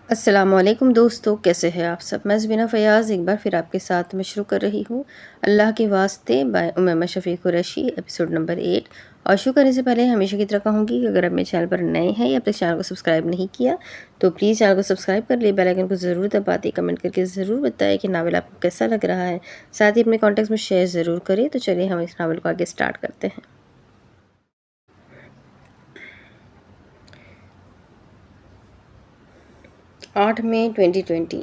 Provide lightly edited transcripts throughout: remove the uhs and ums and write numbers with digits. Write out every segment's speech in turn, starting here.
السلام علیکم دوستو، کیسے ہیں آپ سب؟ میں زبینہ فیاض ایک بار پھر آپ کے ساتھ میں شروع کر رہی ہوں اللہ کے واسطے by Umaima Shafiq Qureshi episode number 8۔ اور شروع کرنے سے پہلے ہمیشہ کی طرح کہوں گی کہ اگر آپ میرے چینل پر نئے ہیں یا اپنے چینل کو سبسکرائب نہیں کیا تو پلیز چینل کو سبسکرائب کر لیں، بیل آئیکن کو ضرور دبا دیں، کمنٹ کر کے ضرور بتائیں کہ ناول آپ کو کیسا لگ رہا ہے، ساتھ ہی اپنے کانٹیکٹس میں شیئر ضرور کریں۔ تو چلیے ہم اس ناول کو آگے سٹارٹ کرتے ہیں۔ 8 مئی 2020۔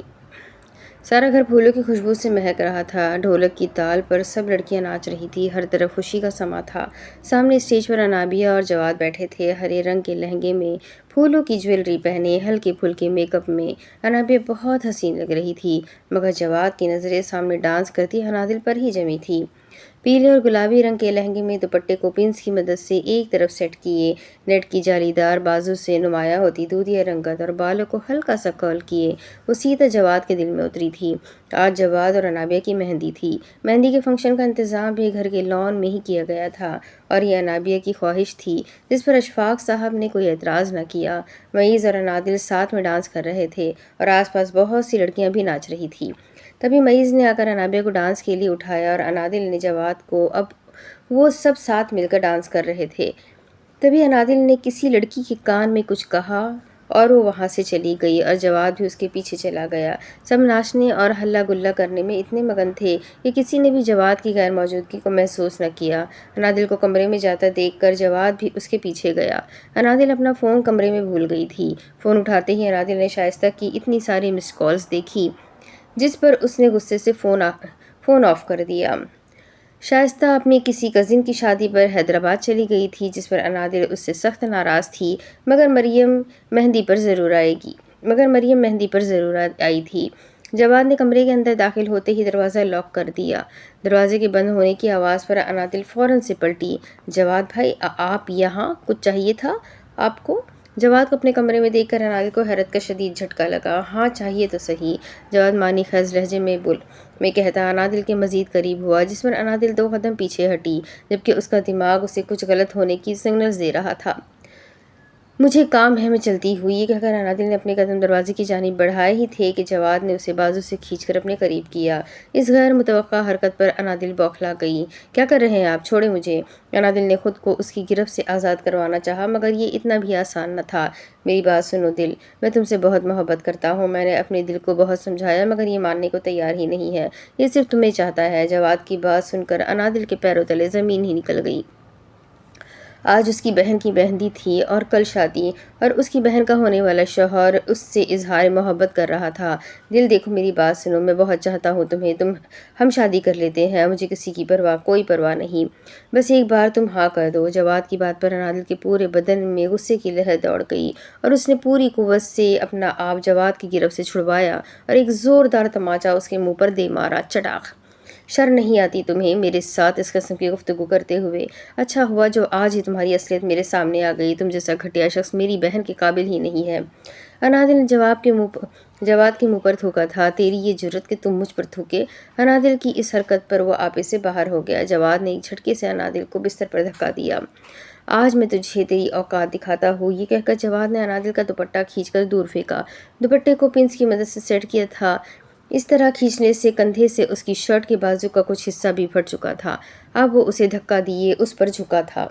سارا گھر پھولوں کی خوشبو سے مہک رہا تھا، ڈھولک کی تال پر سب لڑکیاں ناچ رہی تھی، ہر طرف خوشی کا سما تھا۔ سامنے اسٹیج پر انابیہ اور جواد بیٹھے تھے، ہرے رنگ کے لہنگے میں پھولوں کی جویلری پہنے، ہلکے پھلکے میک اپ میں انابیہ بہت حسین لگ رہی تھی، مگر جواد کی نظریں سامنے ڈانس کرتی انادل پر ہی جمی تھی۔ پیلے اور گلابی رنگ کے لہنگے میں دوپٹے کو پنس کی مدد سے ایک طرف سیٹ کیے، نیٹ کی جالی دار بازو سے نمایاں ہوتی دودھیا رنگت اور بالوں کو ہلکا سا کرل کیے وہ سیدھا جواد کے دل میں اتری تھی۔ آج جواد اور انابیہ کی مہندی تھی۔ مہندی کے فنکشن کا انتظام بھی گھر کے لان میں ہی کیا گیا تھا اور یہ انابیہ کی خواہش تھی جس پر اشفاق صاحب نے کوئی اعتراض نہ کیا۔ معیز اور انادل ساتھ میں ڈانس کر رہے تھے اور آس پاس بہت سی لڑکیاں بھی ناچ رہی تھیں۔ تبھی معیز نے آ کر انابیہ کو ڈانس کے لیے اٹھایا اور انادل نے جواد کو، اب وہ سب ساتھ مل کر ڈانس کر رہے تھے۔ تبھی انادل نے کسی لڑکی کے کان میں کچھ کہا اور وہ وہاں سے چلی گئی اور جواد بھی اس کے پیچھے چلا گیا۔ سب ناچنے اور ہلا گلا کرنے میں اتنے مگن تھے کہ کسی نے بھی جواد کی غیر موجودگی کو محسوس نہ کیا۔ انادل کو کمرے میں جاتا دیکھ کر جواد بھی اس کے پیچھے گیا۔ انادل اپنا فون کمرے میں بھول گئی تھی۔ فون اٹھاتے ہی انادل نے شائستہ کی اتنی ساری مس کالز دیکھی جس پر اس نے غصے سے فون آف کر دیا۔ شائستہ اپنی کسی کزن کی شادی پر حیدرآباد چلی گئی تھی جس پر انادل اس سے سخت ناراض تھی، مگر مریم مہندی پر ضرور آئی تھی۔ جواد نے کمرے کے اندر داخل ہوتے ہی دروازہ لاک کر دیا۔ دروازے کے بند ہونے کی آواز پر انادل فوراً سے پلٹی۔ جواد بھائی، آپ یہاں؟ کچھ چاہیے تھا آپ کو؟ جواد کو اپنے کمرے میں دیکھ کر انادل کو حیرت کا شدید جھٹکا لگا۔ ہاں چاہیے تو صحیح، جواد معنی خیز لہجے میں کہتا انادل کے مزید قریب ہوا، جس پر انادل 2 قدم پیچھے ہٹی جبکہ اس کا دماغ اسے کچھ غلط ہونے کی سگنلز دے رہا تھا۔ مجھے کام ہے، میں چلتی ہوں، یہ کہہ کر انادل نے اپنے قدم دروازے کی جانب بڑھائے ہی تھے کہ جواد نے اسے بازو سے کھینچ کر اپنے قریب کیا۔ اس غیر متوقع حرکت پر انادل بوکھلا گئی۔ کیا کر رہے ہیں آپ؟ چھوڑیں مجھے۔ انادل نے خود کو اس کی گرفت سے آزاد کروانا چاہا مگر یہ اتنا بھی آسان نہ تھا۔ میری بات سنو دل، میں تم سے بہت محبت کرتا ہوں، میں نے اپنے دل کو بہت سمجھایا مگر یہ ماننے کو تیار ہی نہیں ہے، یہ صرف تمہیں چاہتا ہے۔ جواد کی بات سن کر انادل کے پیروں تلے زمین ہی نکل گئی۔ آج اس کی بہن کی مہندی تھی اور کل شادی، اور اس کی بہن کا ہونے والا شوہر اس سے اظہار محبت کر رہا تھا۔ دل دیکھو میری بات سنو، میں بہت چاہتا ہوں تمہیں، ہم شادی کر لیتے ہیں، مجھے کسی کی کوئی پرواہ نہیں، بس ایک بار تم ہاں کر دو۔ جواد کی بات پر انادل کے پورے بدن میں غصے کی لہر دوڑ گئی اور اس نے پوری قوت سے اپنا آپ جواد کی گرفت سے چھڑوایا اور ایک زوردار تماچا اس کے منہ پر دے مارا۔ چٹاخ! شرم نہیں آتی تمہیں میرے ساتھ اس قسم کی گفتگو کرتے ہوئے؟ اچھا ہوا جو آج ہی تمہاری اصلیت میرے سامنے آ گئی، تم جیسا گھٹیا شخص میری بہن کے قابل ہی نہیں ہے۔ انادل نے جواد کے منہ پر تھوکا تھا۔ تیری یہ جرأت کہ تم مجھ پر تھوکے؟ انادل کی اس حرکت پر وہ آپے سے باہر ہو گیا۔ جواد نے ایک جھٹکے سے انادل کو بستر پر دھکا دیا۔ آج میں تجھے تیری اوقات دکھاتا ہوں، یہ کہہ کر جواد نے انادل کا دوپٹہ کھینچ کر دور پھینکا۔ دوپٹے کو پنس کی مدد سے سیٹ کیا تھا، اس طرح کھینچنے سے کندھے سے اس کی شرٹ کے بازو کا کچھ حصہ بھی پھٹ چکا تھا۔ اب وہ اسے دھکا دیے اس پر جھکا تھا۔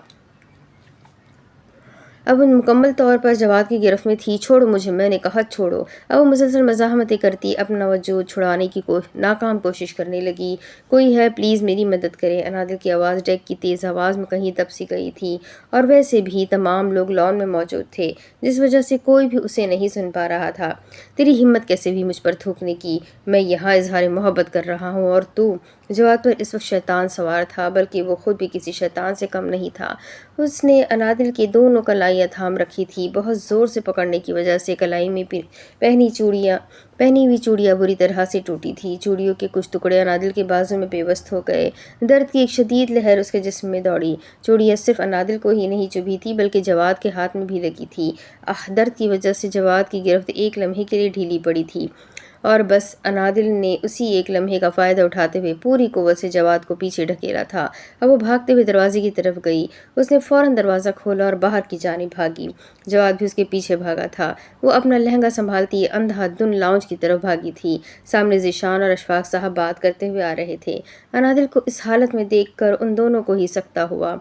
اب وہ مکمل طور پر جواد کی گرفت میں تھی۔ چھوڑو مجھے، میں نے کہا چھوڑو۔ اب وہ مسلسل مزاحمتیں کرتی اپنا وجود چھڑانے کی ناکام کوشش کرنے لگی۔ کوئی ہے پلیز میری مدد کرے۔ انادل کی آواز ڈیک کی تیز آواز میں کہیں دب سی گئی تھی اور ویسے بھی تمام لوگ لان میں موجود تھے جس وجہ سے کوئی بھی اسے نہیں سن پا رہا تھا۔ تیری ہمت کیسے ہوئی مجھ پر تھوکنے کی؟ میں یہاں اظہار محبت کر رہا ہوں اور تو؟ جواد پر اس وقت شیطان سوار تھا، بلکہ وہ خود بھی کسی شیطان سے کم نہیں تھا۔ اس نے انادل کی دونوں کلائیاں تھام رکھی تھی، بہت زور سے پکڑنے کی وجہ سے کلائی میں پہنی ہوئی چوڑیاں بری طرح سے ٹوٹی تھی۔ چوڑیوں کے کچھ ٹکڑے انادل کے بازو میں پیوست ہو گئے۔ درد کی ایک شدید لہر اس کے جسم میں دوڑی۔ چوڑیاں صرف انادل کو ہی نہیں چبھی تھی بلکہ جواد کے ہاتھ میں بھی لگی تھی۔ درد کی وجہ سے جواد کی گرفت ایک لمحے کے لیے ڈھیلی پڑی تھی اور بس انادل نے اسی ایک لمحے کا فائدہ اٹھاتے ہوئے پوری قوت سے جواد کو پیچھے ڈھکیلا تھا۔ اب وہ بھاگتے ہوئے دروازے کی طرف گئی۔ اس نے فوراً دروازہ کھولا اور باہر کی جانب بھاگی۔ جواد بھی اس کے پیچھے بھاگا تھا۔ وہ اپنا لہنگا سنبھالتی اندھا دھند لاؤنج کی طرف بھاگی تھی۔ سامنے ذیشان اور اشفاق صاحب بات کرتے ہوئے آ رہے تھے۔ انادل کو اس حالت میں دیکھ کر ان دونوں کو ہی سکتہ ہوا۔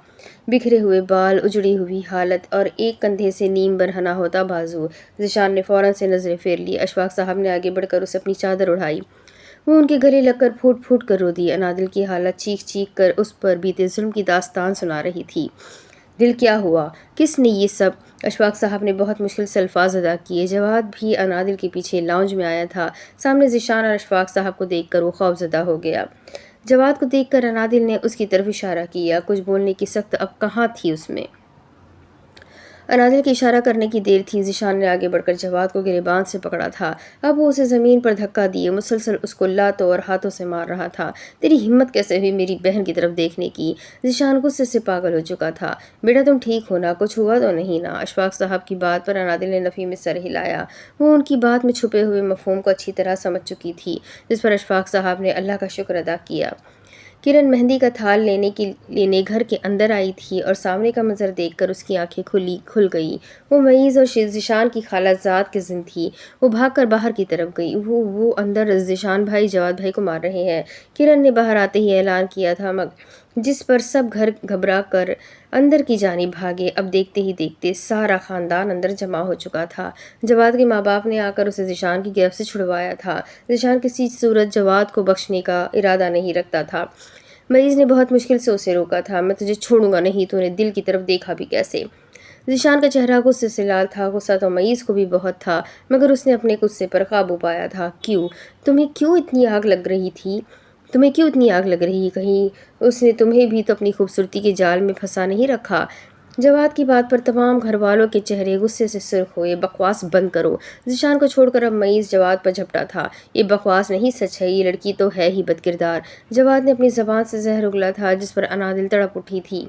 بکھرے ہوئے بال، اجڑی ہوئی حالت اور ایک کندھے سے نیم برہنہ ہوتا بازو۔ ذیشان نے فوراً سے نظریں پھیر لی۔ اشفاق صاحب نے آگے بڑھ کر اسے اپنی چادر اڑائی۔ وہ ان کے گلے لگ کر پھوٹ پھوٹ کر رو دی۔ انادل کی حالت چیخ چیخ کر اس پر بیتے ظلم کی داستان سنا رہی تھی۔ دل کیا ہوا؟ کس نے یہ سب؟ اشفاق صاحب نے بہت مشکل سے الفاظ ادا کیے۔ جواد بھی انادل کے پیچھے لاؤنج میں آیا تھا۔ سامنے ذیشان اور اشفاق صاحب کو دیکھ کر وہ خوفزدہ ہو گیا۔ جواد کو دیکھ کر انادل نے اس کی طرف اشارہ کیا۔ کچھ بولنے کی سخت اب کہاں تھی اس میں۔ انادل کے اشارہ کرنے کی دیر تھی۔ ذیشان نے آگے بڑھ کر جواد کو گریبان سے پکڑا تھا۔ اب وہ اسے زمین پر دھکا دیے مسلسل اس کو لاتوں اور ہاتھوں سے مار رہا تھا۔ تیری ہمت کیسے ہوئی میری بہن کی طرف دیکھنے کی؟ ذیشان غصے سے پاگل ہو چکا تھا۔ بیٹا تم ٹھیک ہو نا؟ کچھ ہوا تو نہیں نا؟ اشفاق صاحب کی بات پر انادل نے نفی میں سر ہلایا۔ وہ ان کی بات میں چھپے ہوئے مفہوم کو اچھی طرح سمجھ چکی تھی، جس پر اشفاق صاحب نے اللہ کا شکر ادا کیا۔ کرن مہندی کا تھال لینے گھر کے اندر آئی تھی اور سامنے کا منظر دیکھ کر اس کی آنکھیں کھل گئی۔ وہ معیز اور ذیشان کی خالہ زاد کے ذن تھی۔ وہ بھاگ کر باہر کی طرف گئی۔ وہ اندر ذیشان بھائی جواد بھائی کو مار رہے ہیں۔ کرن نے باہر آتے ہی اعلان کیا تھا، جس پر سب گھر گھبرا کر اندر کی جانب بھاگے۔ اب دیکھتے ہی دیکھتے سارا خاندان اندر جمع ہو چکا تھا۔ جواد کے ماں باپ نے آ کر اسے ذیشان کی گرفت سے چھڑوایا تھا۔ ذیشان کسی صورت جواد کو بخشنے کا ارادہ نہیں رکھتا تھا۔ معیز نے بہت مشکل سے اسے روکا تھا۔ میں تجھے چھوڑوں گا نہیں، تو نے دل کی طرف دیکھا بھی کیسے؟ ذیشان کا چہرہ غصے سے لال تھا۔ غصہ تو معیز کو بھی بہت تھا، مگر اس نے اپنے غصے پر قابو پایا تھا۔ تمہیں کیوں اتنی آگ لگ رہی تھی؟ کہیں اس نے تمہیں بھی تو اپنی خوبصورتی کے جال میں پھنسا نہیں رکھا؟ جواد کی بات پر تمام گھر والوں کے چہرے غصے سے سرخ ہوئے۔ بکواس بند کرو۔ ذیشان کو چھوڑ کر اب معیز جواد پر جھپٹا تھا۔ یہ بکواس نہیں، سچ ہے، یہ لڑکی تو ہے ہی بد کردار۔ جواد نے اپنی زبان سے زہر اگلا تھا، جس پر انادل تڑپ اٹھی تھی۔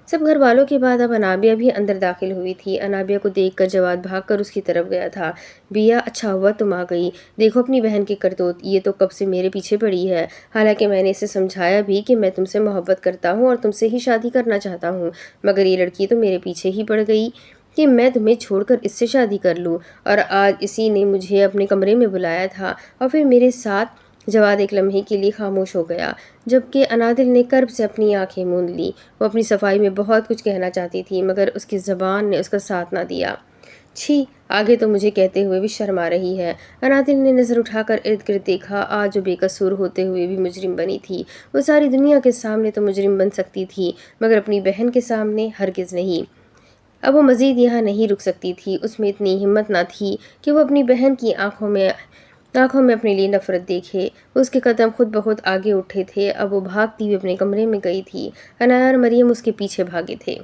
سب گھر والوں کے بعد اب انابیہ بھی اندر داخل ہوئی تھی۔ انابیہ کو دیکھ کر جواد بھاگ کر اس کی طرف گیا تھا۔ بیا، اچھا ہوا تم آ گئی۔ دیکھو اپنی بہن کے کرتوت، یہ تو کب سے میرے پیچھے پڑی ہے۔ حالانکہ میں نے اسے سمجھایا بھی کہ میں تم سے محبت کرتا ہوں اور تم سے ہی شادی کرنا چاہتا ہوں، مگر یہ لڑکی تو میرے پیچھے ہی پڑ گئی کہ میں تمہیں چھوڑ کر اس سے شادی کر لوں، اور آج اسی نے مجھے اپنے کمرے میں بلایا تھا اور پھر میرے ساتھ۔ جواد ایک لمحے کے لیے خاموش ہو گیا، جبکہ انادل نے کرب سے اپنی آنکھیں موند لیں۔ وہ اپنی صفائی میں بہت کچھ کہنا چاہتی تھی، مگر اس کی زبان نے اس کا ساتھ نہ دیا۔ چھی، آگے تو مجھے کہتے ہوئے بھی شرم آ رہی ہے۔ انادل نے نظر اٹھا کر ارد گرد دیکھا۔ آج جو بے قصور ہوتے ہوئے بھی مجرم بنی تھی، وہ ساری دنیا کے سامنے تو مجرم بن سکتی تھی، مگر اپنی بہن کے سامنے ہرگز نہیں۔ اب وہ مزید یہاں نہیں رک سکتی تھی۔ اس میں اتنی ہمت نہ تھی کہ وہ اپنی بہن کی آنکھوں میں اپنے لیے نفرت دیکھے۔ اس کے قدم خود بخود آگے اٹھے تھے۔ اب وہ بھاگتی ہوئی اپنے کمرے میں گئی تھی۔ عنایہ اور مریم اس کے پیچھے بھاگے تھے۔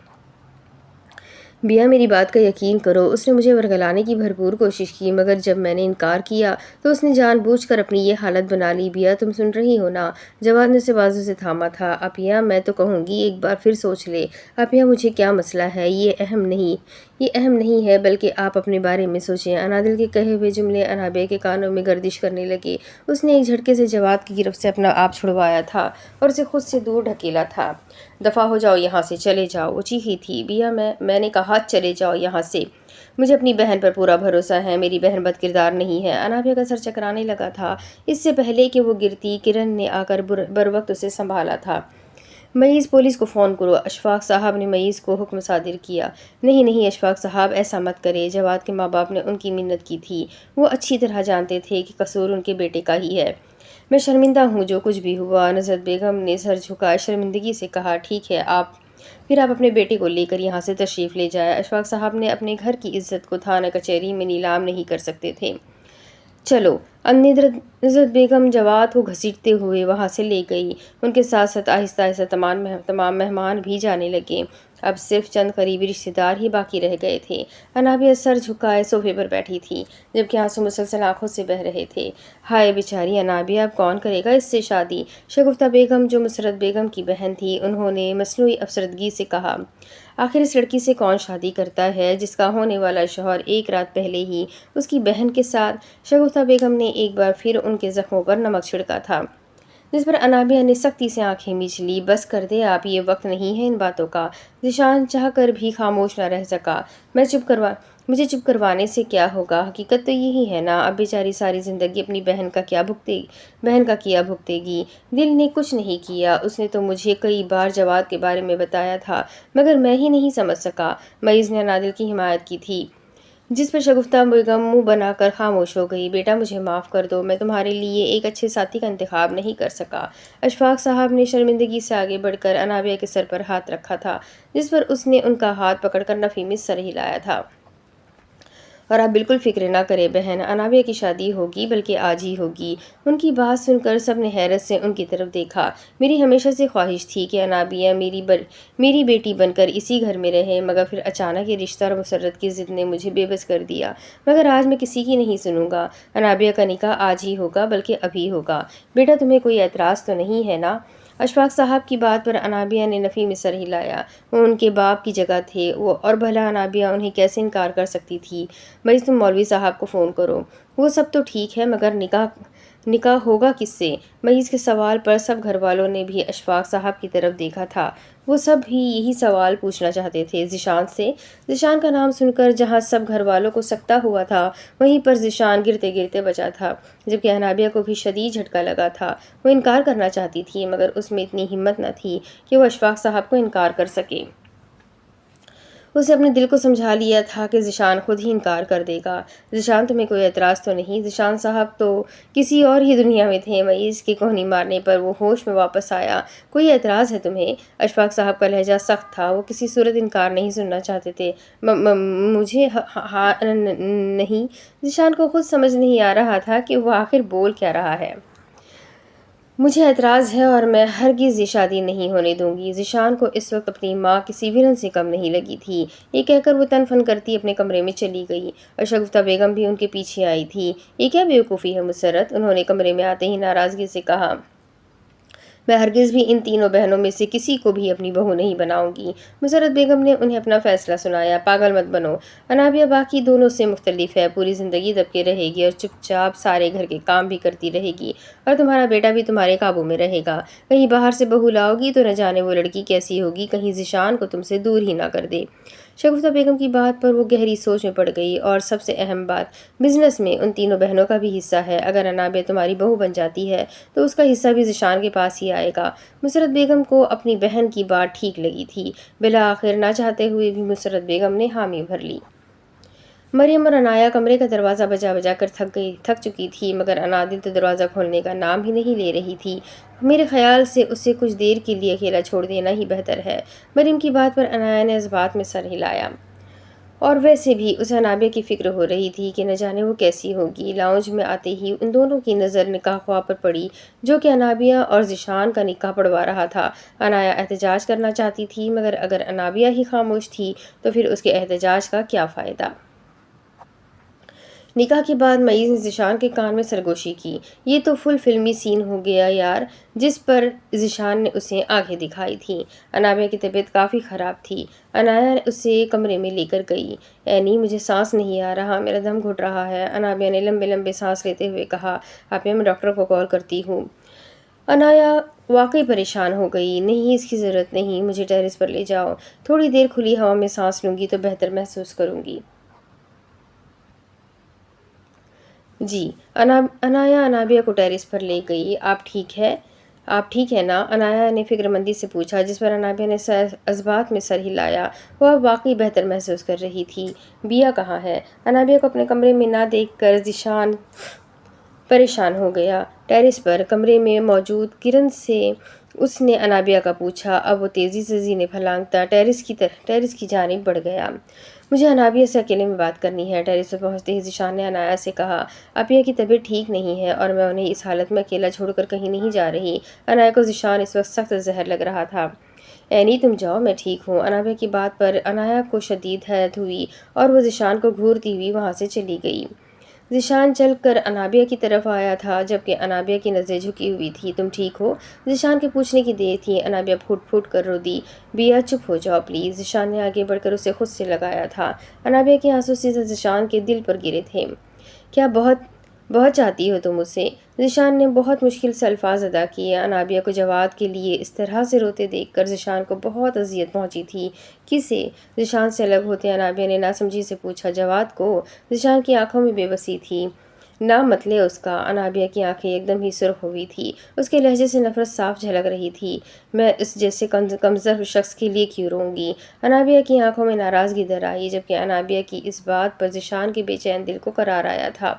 بیا، میری بات کا یقین کرو، اس نے مجھے ورگلانے کی بھرپور کوشش کی، مگر جب میں نے انکار کیا تو اس نے جان بوجھ کر اپنی یہ حالت بنا لی۔ بیا، تم سن رہی ہو نا؟ جواد نے اسے بازو سے تھاما تھا۔ اپیا، میں تو کہوں گی ایک بار پھر سوچ لے۔ اپیا، مجھے کیا مسئلہ ہے؟ یہ اہم نہیں ہے، بلکہ آپ اپنے بارے میں سوچیں۔ انادل کے کہے ہوئے جملے انابیہ کے کانوں میں گردش کرنے لگے۔ اس نے ایک جھٹکے سے جواد کی گرفت سے اپنا آپ چھڑوایا تھا اور اسے خود سے دور ڈھکیلا تھا۔ دفع ہو جاؤ یہاں سے، چلے جاؤ، وہ چیخی تھی۔ بیا، میں نے کہا چلے جاؤ یہاں سے۔ مجھے اپنی بہن پر پورا بھروسہ ہے، میری بہن بد کردار نہیں ہے۔ انابیہ کا سر چکرانے لگا تھا۔ اس سے پہلے کہ وہ گرتی، کرن نے آ کر بروقت اسے سنبھالا تھا۔ معیز، پولیس کو فون کرو، اشفاق صاحب نے معیز کو حکم صادر کیا۔ نہیں اشفاق صاحب، ایسا مت کرے، جواد کے ماں باپ نے ان کی منت کی تھی۔ وہ اچھی طرح جانتے تھے کہ قصور ان کے بیٹے کا ہی ہے۔ میں شرمندہ ہوں جو کچھ بھی ہوا۔ نزرت بیگم نے سر جھکائے شرمندگی سے کہا، ٹھیک ہے، پھر آپ اپنے بیٹے کو لے کر یہاں سے تشریف لے جائیں۔ اشفاق صاحب نے اپنے گھر کی عزت کو تھانہ کچہری میں نیلام نہیں کر سکتے تھے۔ چلو۔ نزرت بیگم جواد کو گھسیٹتے ہوئے وہاں سے لے گئی۔ ان کے ساتھ ساتھ آہستہ آہستہ تمام مہمان بھی جانے لگے۔ اب صرف چند قریبی رشتے دار ہی باقی رہ گئے تھے۔ انابیہ سر جھکائے صوفے پر بیٹھی تھی، جبکہ آنسو مسلسل آنکھوں سے بہہ رہے تھے۔ ہائے بیچاری انابیہ، اب کون کرے گا اس سے شادی؟ شگفتہ بیگم جو مسرت بیگم کی بہن تھی، انہوں نے مصنوعی افسردگی سے کہا۔ آخر اس لڑکی سے کون شادی کرتا ہے جس کا ہونے والا شوہر ایک رات پہلے ہی اس کی بہن کے ساتھ؟ شگفتہ بیگم نے ایک بار پھر ان کے زخموں پر نمک چھڑکا تھا، جس پر انابیہ نے سختی سے آنکھیں میچ لی۔ بس کر دے آپ، یہ وقت نہیں ہے ان باتوں کا۔ ذیشان چاہ کر بھی خاموش نہ رہ سکا۔ مجھے چپ کروانے سے کیا ہوگا؟ حقیقت تو یہی ہے نا۔ اب بیچاری ساری زندگی اپنی بہن کا کیا بھگتے گی؟ دل نے کچھ نہیں کیا، اس نے تو مجھے کئی بار جواد کے بارے میں بتایا تھا، مگر میں ہی نہیں سمجھ سکا۔ معیز نے انادل کی حمایت کی تھی، جس پر شگفتہ بیگم منہ بنا کر خاموش ہو گئی۔ بیٹا مجھے معاف کر دو، میں تمہارے لیے ایک اچھے ساتھی کا انتخاب نہیں کر سکا۔ اشفاق صاحب نے شرمندگی سے آگے بڑھ کر انابیہ کے سر پر ہاتھ رکھا تھا، جس پر اس نے ان کا ہاتھ پکڑ کر نفی میں سر ہلایا تھا۔ اور آپ بالکل فکر نہ کریں بہن، انابیہ کی شادی ہوگی، بلکہ آج ہی ہوگی۔ ان کی بات سن کر سب نے حیرت سے ان کی طرف دیکھا۔ میری ہمیشہ سے خواہش تھی کہ انابیہ میری بیٹی بن کر اسی گھر میں رہے، مگر پھر اچانک یہ رشتہ اور مسرت کی ضد نے مجھے بے بس کر دیا۔ مگر آج میں کسی کی نہیں سنوں گا۔ انابیہ کا نکاح آج ہی ہوگا، بلکہ ابھی ہوگا۔ بیٹا تمہیں کوئی اعتراض تو نہیں ہے نا؟ اشفاق صاحب کی بات پر انابیہ نے نفی میں سر ہلایا۔ وہ ان کے باپ کی جگہ تھے، اور بھلا انابیہ انہیں کیسے انکار کر سکتی تھی؟ معیز تم مولوی صاحب کو فون کرو۔ وہ سب تو ٹھیک ہے، مگر نکاح ہوگا کس سے؟ معیز کے سوال پر سب گھر والوں نے بھی اشفاق صاحب کی طرف دیکھا تھا۔ وہ سب بھی یہی سوال پوچھنا چاہتے تھے ذیشان سے۔ ذیشان کا نام سن کر جہاں سب گھر والوں کو سکتہ ہوا تھا، وہیں پر ذیشان گرتے گرتے بچا تھا، جبکہ انابیہ کو بھی شدید جھٹکا لگا تھا۔ وہ انکار کرنا چاہتی تھی، مگر اس میں اتنی ہمت نہ تھی کہ وہ اشفاق صاحب کو انکار کر سکے۔ اسے اپنے دل کو سمجھا لیا تھا کہ ذیشان خود ہی انکار کر دے گا۔ ذیشان تمہیں کوئی اعتراض تو نہیں؟ ذیشان صاحب تو کسی اور ہی دنیا میں تھے۔ معیز کی کوہنی مارنے پر وہ ہوش میں واپس آیا۔ کوئی اعتراض ہے تمہیں؟ اشفاق صاحب کا لہجہ سخت تھا، وہ کسی صورت انکار نہیں سننا چاہتے تھے۔ مجھے ہاں نہیں۔ ذیشان کو خود سمجھ نہیں آ رہا تھا کہ وہ آخر بول کیا رہا ہے۔ مجھے اعتراض ہے، اور میں ہرگز یہ شادی نہیں ہونے دوں گی۔ ذیشان کو اس وقت اپنی ماں کسی ویرن سے کم نہیں لگی تھی۔ یہ کہہ کر وہ تن فن کرتی اپنے کمرے میں چلی گئی، اور شگفتہ بیگم بھی ان کے پیچھے آئی تھی۔ یہ کیا بیوقوفی ہے مسرت؟ انہوں نے کمرے میں آتے ہی ناراضگی سے کہا۔ میں ہرگز بھی ان تینوں بہنوں میں سے کسی کو بھی اپنی بہو نہیں بناؤں گی۔ مسرت بیگم نے انہیں اپنا فیصلہ سنایا۔ پاگل مت بنو، انابیہ باقی دونوں سے مختلف ہے، پوری زندگی دب کے رہے گی اور چپ چاپ سارے گھر کے کام بھی کرتی رہے گی، اور تمہارا بیٹا بھی تمہارے قابو میں رہے گا۔ کہیں باہر سے بہو لاؤ گی تو نہ جانے وہ لڑکی کیسی ہوگی، کہیں ذیشان کو تم سے دور ہی نہ کر دے۔ شگفتہ بیگم کی بات پر وہ گہری سوچ میں پڑ گئی۔ اور سب سے اہم بات، بزنس میں ان تینوں بہنوں کا بھی حصہ ہے۔ اگر انابیہ تمہاری بہو بن جاتی ہے تو اس کا حصہ بھی ذیشان کے پاس ہی آئے گا۔ مسرت بیگم کو اپنی بہن کی بات ٹھیک لگی تھی۔ بالآخر نہ چاہتے ہوئے بھی مسرت بیگم نے حامی بھر لی۔ مریم اور عنایا کمرے کا دروازہ بجا بجا کر تھک چکی تھی، مگر انادل تو دروازہ کھولنے کا نام ہی نہیں لے رہی تھی۔ میرے خیال سے اسے کچھ دیر کے لیے اکیلا چھوڑ دینا ہی بہتر ہے۔ مریم کی بات پر عنایا نے اس بات میں سر ہلایا۔ اور ویسے بھی اسے انابیہ کی فکر ہو رہی تھی کہ نہ جانے وہ کیسی ہوگی۔ لاؤنج میں آتے ہی ان دونوں کی نظر نکاح خواہ پر پڑی، جو کہ انابیہ اور ذیشان کا نکاح پڑھوا رہا تھا۔ عنایا احتجاج کرنا چاہتی تھی، مگر اگر انابیہ ہی خاموش تھی تو پھر اس کے احتجاج کا کیا فائدہ؟ نکاح کے بعد معیز نے ذیشان کے کان میں سرگوشی کی۔ یہ تو فل فلمی سین ہو گیا یار، جس پر ذیشان نے اسے آنکھیں دکھائی تھیں۔ انابیہ کی طبیعت کافی خراب تھی۔ عنایا اسے کمرے میں لے کر گئی۔ اینی مجھے سانس نہیں آ رہا، میرا دم گھٹ رہا ہے، انابیہ نے لمبے لمبے سانس لیتے ہوئے کہا۔ آپیہ میں ڈاکٹر کو کال کرتی ہوں۔ عنایا واقعی پریشان ہو گئی۔ نہیں، اس کی ضرورت نہیں، مجھے ٹیرس پر لے جاؤ، تھوڑی دیر کھلی ہوا میں سانس لوں گی تو بہتر محسوس کروں گی۔ جی۔ عنایا انابیہ کو ٹیرس پر لے گئی۔ آپ ٹھیک ہے نا؟ عنایا نے فکر مندی سے پوچھا، جس پر انابیہ نے اثبات میں سر ہلایا۔ وہ اب واقعی بہتر محسوس کر رہی تھی۔ بیا کہاں ہے؟ انابیہ کو اپنے کمرے میں نہ دیکھ کر ذیشان پریشان ہو گیا۔ ٹیرس پر کمرے میں موجود کرن سے اس نے انابیہ کا پوچھا۔ اب وہ تیزی سے زینے پھلانگتا ٹیرس کی جانب بڑھ گیا۔ مجھے انابیہ سے اکیلے میں بات کرنی ہے۔ ٹیرس پر پہنچتے ہی ذیشان نے عنایا سے کہا۔ آپیہ کی طبیعت ٹھیک نہیں ہے، اور میں انہیں اس حالت میں اکیلا چھوڑ کر کہیں نہیں جا رہی۔ عنایا کو ذیشان اس وقت سخت زہر لگ رہا تھا۔ اینی تم جاؤ، میں ٹھیک ہوں۔ انابیہ کی بات پر عنایا کو شدید حیرت ہوئی اور وہ ذیشان کو گھورتی ہوئی وہاں سے چلی گئی۔ ذیشان چل کر انابیہ کی طرف آیا تھا جبکہ انابیہ کی نظریں جھکی ہوئی تھی۔ تم ٹھیک ہو؟ ذیشان کے پوچھنے کی دیر تھی۔ انابیہ پھوٹ پھوٹ کر رو دی۔ بیا چپ ہو جاؤ پلیز۔ ذیشان نے آگے بڑھ کر اسے خود سے لگایا تھا۔ انابیہ کے آنسو سیدھے ذیشان کے دل پر گرے تھے۔ کیا بہت چاہتی ہو تم اسے؟ ذیشان نے بہت مشکل سے الفاظ ادا کیے۔ انابیہ کو جواد کے لیے اس طرح سے روتے دیکھ کر ذیشان کو بہت اذیت پہنچی تھی۔ کسے؟ ذیشان سے الگ ہوتے انابیہ نے ناسمجھی سے پوچھا۔ جواد کو۔ ذیشان کی آنکھوں میں بے بسی تھی۔ نام مت لے اس کا۔ انابیہ کی آنکھیں ایک دم ہی سرخ ہوئی تھی۔ اس کے لہجے سے نفرت صاف جھلک رہی تھی۔ میں اس جیسے کمزور شخص کے لیے کیوں روں گی؟ انابیہ کی آنکھوں میں ناراضگی در آئی جبکہ انابیہ کی اس بات پر ذیشان کے بے چین دل کو قرار آیا تھا۔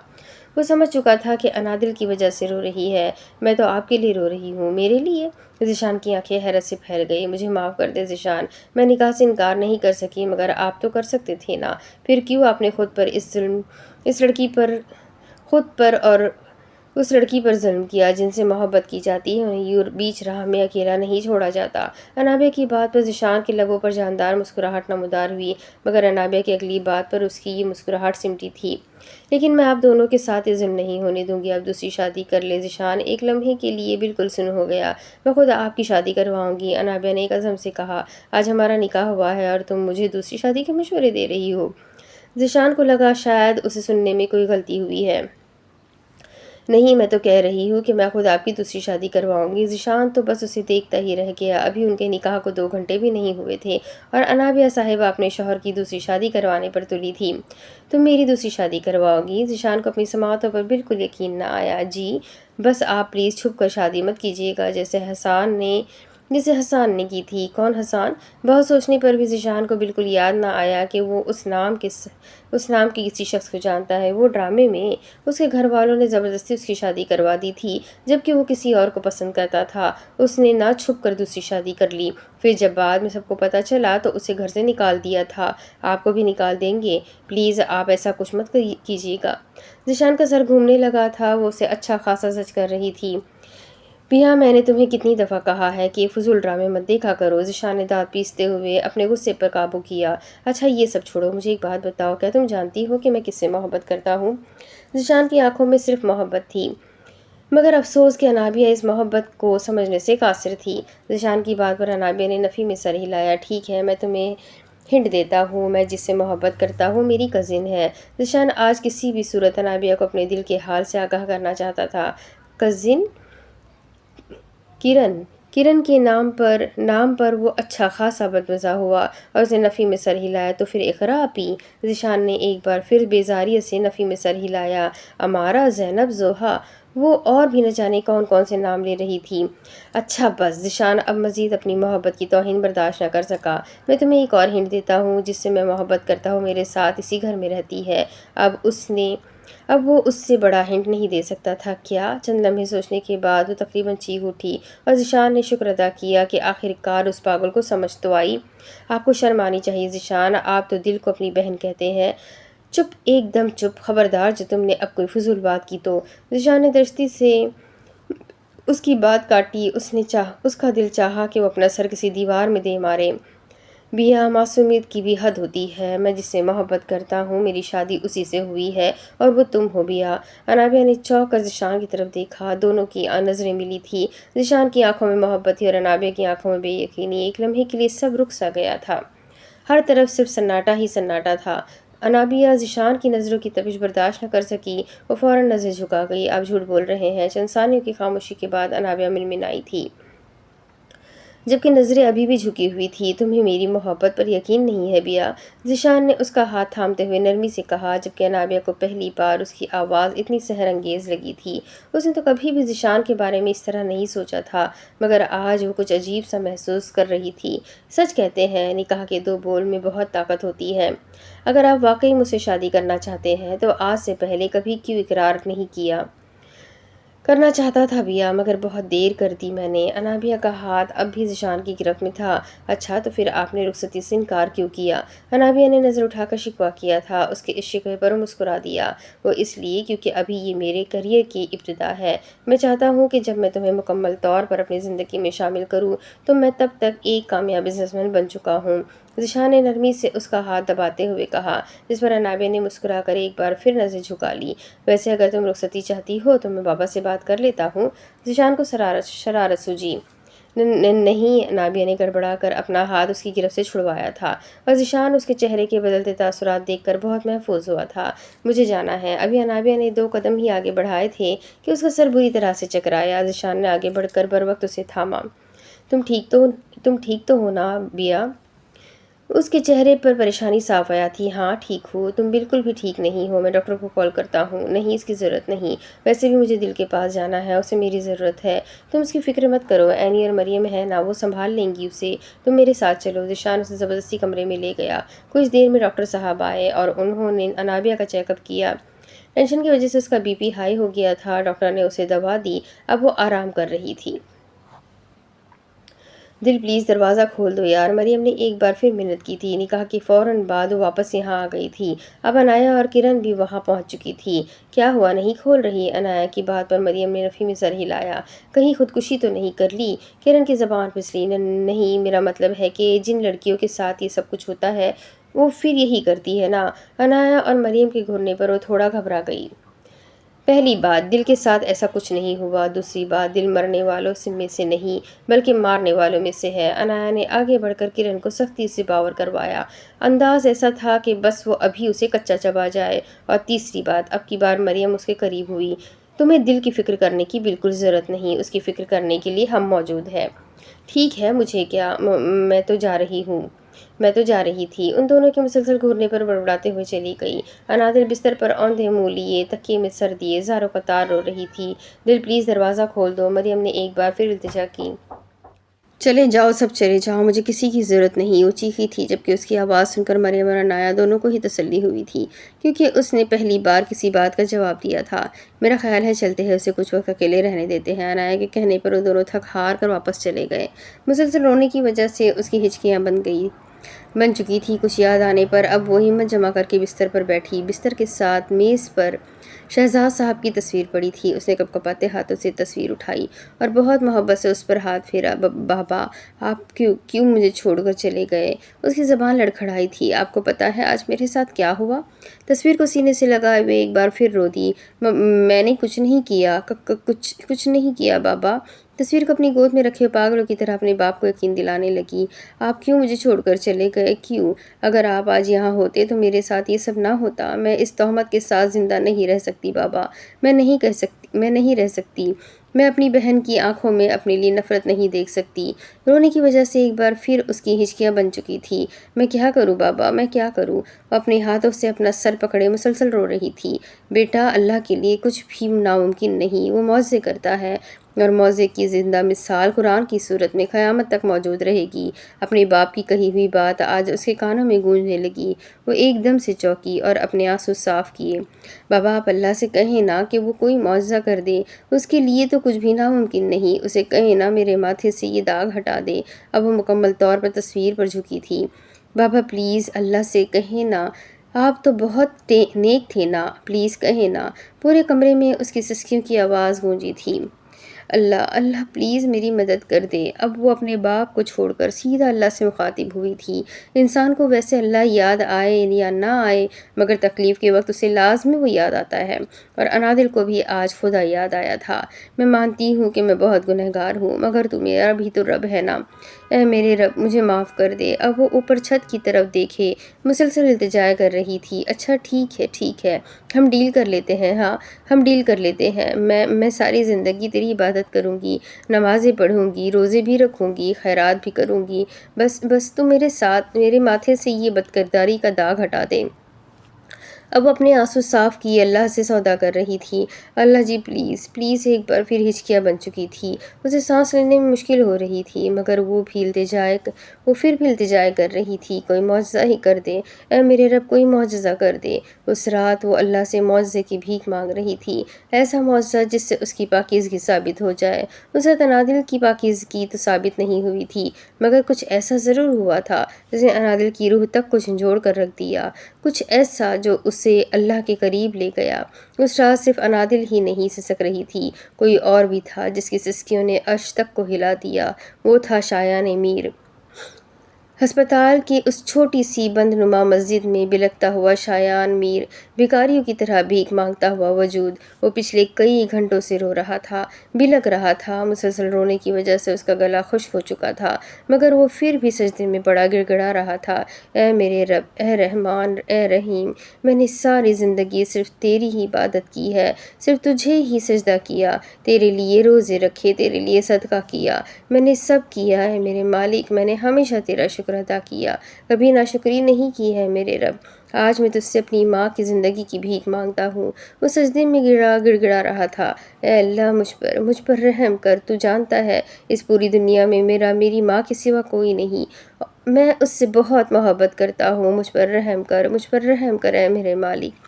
وہ سمجھ چکا تھا کہ انادل کی وجہ سے رو رہی ہے۔ میں تو آپ کے لیے رو رہی ہوں۔ میرے لیے؟ ذیشان کی آنکھیں حیرت سے پھیل گئی۔ مجھے معاف کر دے ذیشان، میں نکاح سے انکار نہیں کر سکی مگر آپ تو کر سکتے تھے نا۔ پھر کیوں آپ نے خود پر اور اس لڑکی پر ظلم کیا جن سے محبت کی جاتی ہے؟ انہیں یوں بیچ راہ میں اکیلا نہیں چھوڑا جاتا۔ انابیہ کی بات پر ذیشان کے لبوں پر جاندار مسکراہٹ نمودار ہوئی مگر انابیہ کی اگلی بات پر اس کی یہ مسکراہٹ سمٹی تھی۔ لیکن میں آپ دونوں کے ساتھ یہ ظلم نہیں ہونے دوں گی۔ آپ دوسری شادی کر لیں۔ ذیشان ایک لمحے کے لیے بالکل سن ہو گیا۔ میں خود آپ کی شادی کرواؤں گی، انابیہ نے ایک عزم سے کہا۔ آج ہمارا نکاح ہوا ہے اور تم مجھے دوسری شادی کے مشورے دے رہی ہو؟ ذیشان کو لگا شاید اسے سننے میں کوئی غلطی ہوئی ہے۔ نہیں، میں تو کہہ رہی ہوں کہ میں خود آپ کی دوسری شادی کرواؤں گی۔ ذیشان تو بس اسے دیکھتا ہی رہ گیا۔ ابھی ان کے نکاح کو 2 گھنٹے بھی نہیں ہوئے تھے اور انابیہ صاحبہ اپنے شوہر کی دوسری شادی کروانے پر تلی تھی۔ تم میری دوسری شادی کرواؤ گی؟ ذیشان کو اپنی سماعتوں پر بالکل یقین نہ آیا۔ جی، بس آپ پلیز چھپ کر شادی مت کیجیے گا جیسے حسان نے کی تھی۔ کون حسان؟ بہت سوچنے پر بھی ذیشان کو بالکل یاد نہ آیا کہ وہ اس نام کے کسی شخص کو جانتا ہے۔ وہ ڈرامے میں اس کے گھر والوں نے زبردستی اس کی شادی کروا دی تھی جبکہ وہ کسی اور کو پسند کرتا تھا۔ اس نے نہ چھپ کر دوسری شادی کر لی، پھر جب بعد میں سب کو پتہ چلا تو اسے گھر سے نکال دیا تھا۔ آپ کو بھی نکال دیں گے؟ پلیز آپ ایسا کچھ مت کیجیے گا۔ ذیشان کا سر گھومنے لگا تھا۔ وہ اسے اچھا خاصا سچ کر رہی تھی۔ بیا، میں نے تمہیں کتنی دفعہ کہا ہے کہ فضول ڈرامے مت دیکھا کرو۔ ذیشان نے دانت پیستے ہوئے اپنے غصے پر قابو کیا۔ اچھا یہ سب چھوڑو، مجھے ایک بات بتاؤ، کیا تم جانتی ہو کہ میں کس سے محبت کرتا ہوں؟ ذیشان کی آنکھوں میں صرف محبت تھی مگر افسوس کہ انابیہ اس محبت کو سمجھنے سے قاصر تھی۔ ذیشان کی بات پر انابیہ نے نفی میں سر ہلایا۔ ٹھیک ہے، میں تمہیں ہنٹ دیتا ہوں، میں جس سے محبت کرتا ہوں میری کزن ہے۔ ذیشان آج کسی بھی صورت انابیہ کو اپنے دل کے حال سے آگاہ کرنا چاہتا تھا۔ کزن؟ کرن کے نام پر وہ اچھا خاصا بدمزہ ہوا اور اس نے نفی میں سر ہلایا۔ تو پھر اقرا آپی؟ ذیشان نے ایک بار پھر بیزاریت سے نفی میں سر ہلایا۔ امارہ، زینب، زوہا، وہ اور بھی نہ جانے کون سے نام لے رہی تھی۔ اچھا بس۔ ذیشان اب مزید اپنی محبت کی توہین برداشت نہ کر سکا۔ میں تمہیں ایک اور ہنٹ دیتا ہوں، جس سے میں محبت کرتا ہوں میرے ساتھ اسی گھر میں رہتی ہے۔ اب وہ اس سے بڑا ہنٹ نہیں دے سکتا تھا۔ کیا؟ چند لمحے سوچنے کے بعد وہ تقریباً چیخ اٹھی اور ذیشان نے شکر ادا کیا کہ آخر کار اس پاگل کو سمجھ تو آئی۔ آپ کو شرم آنی چاہیے ذیشان، آپ تو دل کو اپنی بہن کہتے ہیں۔ چپ، ایک دم چپ، خبردار جو تم نے اب کوئی فضول بات کی تو۔ ذیشان نے درستی سے اس کی بات کاٹی۔ اس کا دل چاہا کہ وہ اپنا سر کسی دیوار میں دے مارے۔ بیا، معصومیت کی بھی حد ہوتی ہے۔ میں جس سے محبت کرتا ہوں میری شادی اسی سے ہوئی ہے اور وہ تم ہو بیا۔ انابیہ نے چونک کر ذیشان کی طرف دیکھا۔ دونوں کی نظریں ملی تھی۔ ذیشان کی آنکھوں میں محبت تھی اور انابیہ کی آنکھوں میں بے یقینی۔ ایک لمحے کے لیے سب رک سا گیا تھا۔ ہر طرف صرف سناٹا ہی سناٹا تھا۔ انابیہ ذیشان کی نظروں کی تپش برداشت نہ کر سکی۔ وہ فوراً نظریں جھکا گئی۔ آپ جھوٹ بول رہے ہیں۔ چند ثانیوں کی خاموشی کے بعد انابیہ منمنائی تھی جبکہ نظریں ابھی بھی جھکی ہوئی تھیں۔ تمہیں میری محبت پر یقین نہیں ہے بیا؟ ذیشان نے اس کا ہاتھ تھامتے ہوئے نرمی سے کہا جبکہ انابیہ کو پہلی بار اس کی آواز اتنی سحر انگیز لگی تھی۔ اس نے تو کبھی بھی ذیشان کے بارے میں اس طرح نہیں سوچا تھا مگر آج وہ کچھ عجیب سا محسوس کر رہی تھی۔ سچ کہتے ہیں نکاح کے 2 بول میں بہت طاقت ہوتی ہے۔ اگر آپ واقعی مجھ سے شادی کرنا چاہتے ہیں تو آج سے پہلے کبھی کیوں اقرار نہیں کیا؟ کرنا چاہتا تھا بیا، مگر بہت دیر کر دی میں نے۔ انابیہ کا ہاتھ اب بھی ذیشان کی گرفت میں تھا۔ اچھا تو پھر آپ نے رخصتی سے انکار کیوں کیا؟ انابیہ نے نظر اٹھا کر شکوہ کیا تھا۔ اس کے اس شکوے پر وہ مسکرا دیا۔ وہ اس لیے کیونکہ ابھی یہ میرے کیریئر کی ابتدا ہے۔ میں چاہتا ہوں کہ جب میں تمہیں مکمل طور پر اپنی زندگی میں شامل کروں تو میں تب تک ایک کامیاب بزنس مین بن چکا ہوں۔ ذیشان نے نرمی سے اس کا ہاتھ دباتے ہوئے کہا، جس پر انابیہ نے مسکرا کر ایک بار پھر نظر جھکا لی۔ ویسے اگر تم رخصتی چاہتی ہو تو میں بابا سے بات کر لیتا ہوں۔ ذیشان کو شرارت سوجی۔ نہیں، انابیہ نے گڑبڑا کر اپنا ہاتھ اس کی گرفت سے چھڑوایا تھا، اور ذیشان اس کے چہرے کے بدلتے تاثرات دیکھ کر بہت محفوظ ہوا تھا۔ مجھے جانا ہے۔ ابھی انابیہ نے 2 قدم ہی آگے بڑھائے تھے کہ اس کا سر بری طرح سے چکرایا۔ ذیشان نے آگے بڑھ کر بروقت اسے تھاما۔ تم ٹھیک تو ہو نا بیا؟ اس کے چہرے پر پریشانی صاف آیا تھی۔ ہاں ٹھیک ہوں۔ تم بالکل بھی ٹھیک نہیں ہو۔ میں ڈاکٹر کو کال کرتا ہوں۔ نہیں، اس کی ضرورت نہیں۔ ویسے بھی مجھے دل کے پاس جانا ہے، اسے میری ضرورت ہے۔ تم اس کی فکر مت کرو، اینی اور مریم ہے نا، وہ سنبھال لیں گی اسے۔ تم میرے ساتھ چلو۔ ذیشان اسے زبردستی کمرے میں لے گیا۔ کچھ دیر میں ڈاکٹر صاحب آئے اور انہوں نے انابیہ کا چیک اپ کیا۔ ٹینشن کی وجہ سے اس کا بی پی ہائی ہو گیا تھا۔ ڈاکٹر نے اسے دوا دی، اب وہ آرام کر رہی تھی۔ دل پلیز دروازہ کھول دو یار، مریم نے ایک بار پھر منت کی تھی۔ نکاح کے فوراً بعد وہ واپس یہاں آ گئی تھی۔ اب انایا اور کرن بھی وہاں پہنچ چکی تھی۔ کیا ہوا، نہیں کھول رہی؟ انایا کی بات پر مریم نے نفی میں سر ہلایا۔ کہیں خودکشی تو نہیں کر لی؟ کرن کی زبان پھسلی۔ نہیں، میرا مطلب ہے کہ جن لڑکیوں کے ساتھ یہ سب کچھ ہوتا ہے وہ پھر یہی کرتی ہے نا۔ انایا اور مریم کے گھرنے پر وہ تھوڑا گھبرا گئی۔ پہلی بات، دل کے ساتھ ایسا کچھ نہیں ہوا۔ دوسری بات، دل مرنے والوں میں سے نہیں بلکہ مارنے والوں میں سے ہے۔ انایا نے آگے بڑھ کر کرن کو سختی سے باور کروایا۔ انداز ایسا تھا کہ بس وہ ابھی اسے کچا چبا جائے۔ اور تیسری بات، اب کی بار مریم اس کے قریب ہوئی، تمہیں دل کی فکر کرنے کی بالکل ضرورت نہیں، اس کی فکر کرنے کے لیے ہم موجود ہیں۔ ٹھیک ہے، مجھے کیا، میں تو جا رہی تھی۔ ان دونوں کے مسلسل گھورنے پر بڑبڑاتے ہوئے چلی گئی۔ انادل بستر پر اوندھے منہ لیے تکیے میں سر دیے زاروں قطار رو رہی تھی۔ دل پلیز دروازہ کھول دو، مریم نے ایک بار پھر التجا کی۔ چلے جاؤ، سب چلے جاؤ، مجھے کسی کی ضرورت نہیں، وہ چیخی تھی، جبکہ اس کی آواز سن کر مریم اور انایا دونوں کو ہی تسلی ہوئی تھی، کیونکہ اس نے پہلی بار کسی بات کا جواب دیا تھا۔ میرا خیال ہے چلتے ہیں، اسے کچھ وقت اکیلے رہنے دیتے ہیں۔ انایا کے کہنے پر وہ دونوں تھک ہار کر واپس چلے گئے۔ مسلسل رونے کی وجہ سے اس کی ہچکیاں بن چکی تھی۔ کچھ یاد آنے پر اب وہ ہمت جمع کر کے بستر پر بیٹھی۔ بستر کے ساتھ میز پر شہزاد صاحب کی تصویر پڑی تھی۔ اس نے کپکپاتے ہاتھوں سے تصویر اٹھائی اور بہت محبت سے اس پر ہاتھ پھیرا۔ بابا، آپ کیوں مجھے چھوڑ کر چلے گئے؟ اس کی زبان لڑکھڑائی تھی۔ آپ کو پتہ ہے آج میرے ساتھ کیا ہوا؟ تصویر کو سینے سے لگائے ہوئے ایک بار پھر رو دی۔ میں نے کچھ نہیں کیا، کچھ نہیں کیا بابا۔ تصویر کو اپنی گود میں رکھے پاگلوں کی طرح اپنے باپ کو یقین دلانے لگی۔ آپ کیوں مجھے چھوڑ کر چلے گئے؟ کیوں؟ اگر آپ آج یہاں ہوتے تو میرے ساتھ یہ سب نہ ہوتا۔ میں اس تہمت کے ساتھ زندہ نہیں رہ سکتی بابا، میں نہیں رہ سکتی۔ میں اپنی بہن کی آنکھوں میں اپنے لیے نفرت نہیں دیکھ سکتی۔ رونے کی وجہ سے ایک بار پھر اس کی ہچکیاں بن چکی تھی۔ میں کیا کروں بابا، میں کیا کروں؟ وہ اپنے ہاتھوں سے اپنا سر پکڑے مسلسل رو رہی تھی۔ بیٹا، اللہ کے لیے کچھ بھی ناممکن نہیں، وہ معجزے کرتا ہے، اور معجزے کی زندہ مثال قرآن کی صورت میں قیامت تک موجود رہے گی۔ اپنے باپ کی کہی ہوئی بات آج اس کے کانوں میں گونجنے لگی۔ وہ ایک دم سے چونکی اور اپنے آنسو صاف کیے۔ بابا، آپ اللہ سے کہیں نا کہ وہ کوئی معجزہ کر دے، اس کے لیے تو کچھ بھی ناممکن نہیں۔ اسے کہیں نا میرے ماتھے سے یہ داغ ہٹا دے۔ اب وہ مکمل طور پر تصویر پر جھکی تھی۔ بابا پلیز اللہ سے کہیں نا، آپ تو بہت نیک تھے نا، پلیز کہیں نا۔ پورے کمرے میں اس کی سسکیوں کی آواز گونجی تھی۔ اللہ پلیز میری مدد کر دے۔ اب وہ اپنے باپ کو چھوڑ کر سیدھا اللہ سے مخاطب ہوئی تھی۔ انسان کو ویسے اللہ یاد آئے یا نہ آئے، مگر تکلیف کے وقت اسے لازمی وہ یاد آتا ہے، اور انادل کو بھی آج خدا یاد آیا تھا۔ میں مانتی ہوں کہ میں بہت گنہگار ہوں، مگر تو میرا بھی تو رب ہے نا، اے میرے رب مجھے معاف کر دے۔ اب وہ اوپر چھت کی طرف دیکھے مسلسل التجا کر رہی تھی۔ اچھا ٹھیک ہے، ہم ڈیل کر لیتے ہیں، ہاں ہم ڈیل کر لیتے ہیں۔ میں ساری زندگی تیری عبادت کروں گی، نمازیں پڑھوں گی، روزے بھی رکھوں گی، خیرات بھی کروں گی، بس تو میرے ماتھے سے یہ بدکرداری کا داغ ہٹا دے۔ اب وہ اپنے آنسو صاف کیے اللہ سے سودا کر رہی تھی۔ اللہ جی پلیز پلیز، ایک بار پھر ہچکیاں بن چکی تھی۔ اسے سانس لینے میں مشکل ہو رہی تھی، مگر وہ پھر بھی التجائے کر رہی تھی، کوئی معجزہ ہی کر دے، اے میرے رب کوئی معجزہ کر دے۔ اس رات وہ اللہ سے معجزے کی بھیک مانگ رہی تھی، ایسا معجزہ جس سے اس کی پاکیزگی ثابت ہو جائے۔ اسے انادل کی پاکیزگی تو ثابت نہیں ہوئی تھی، مگر کچھ ایسا ضرور ہوا تھا جس نے انادل کی روح تک کو جھنجھوڑ کر رکھ دیا، کچھ ایسا جو اسے اللہ کے قریب لے گیا۔ اس رات صرف انادل ہی نہیں سسک رہی تھی، کوئی اور بھی تھا جس کی سسکیوں نے عرش تک کو ہلا دیا، وہ تھا شایان میر۔ ہسپتال کی اس چھوٹی سی بند نما مسجد میں بلکتا ہوا شایان میر، بھکاریوں کی طرح بھیک مانگتا ہوا وجود، وہ پچھلے کئی گھنٹوں سے رو رہا تھا، بلک رہا تھا۔ مسلسل رونے کی وجہ سے اس کا گلا خشک ہو چکا تھا، مگر وہ پھر بھی سجدے میں پڑا گڑ گڑا رہا تھا، اے میرے رب، اے رحمان، اے رحیم، میں نے ساری زندگی صرف تیری ہی عبادت کی ہے، صرف تجھے ہی سجدہ کیا، تیرے لیے روزے رکھے، تیرے لیے صدقہ کیا، میں نے سب کیا ہے میرے مالک، میں نے ہمیشہ تیرا شکر ادا کیا، کبھی ناشکری نہیں کی ہے میرے رب۔ آج میں تجھ سے اپنی ماں کی زندگی کی بھیک مانگتا ہوں۔ وہ سجدے میں گڑ گڑا رہا تھا، اے اللہ مجھ پر رحم کر، تو جانتا ہے اس پوری دنیا میں میری ماں کے سوا کوئی نہیں، میں اس سے بہت محبت کرتا ہوں، مجھ پر رحم کر اے میرے مالک،